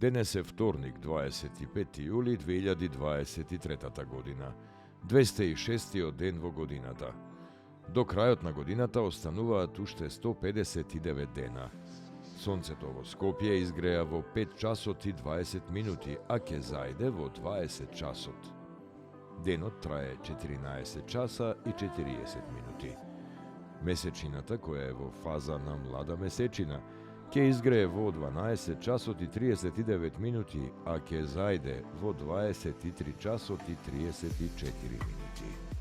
Денес е вторник, 25. јули 2023 година, 206 ден во годината. До крајот на годината остануваат уште 159 дена. Сонцето во Скопје изгреа во 5 часот и 20 минути, а ќе зајде во 20 часот. Денот трае 14 часа и 40 минути. Месечината, која е во фаза на млада месечина, ќе изгрее во 12 часот и 39 минути, а ќе зајде во 23 часот и 34 минути.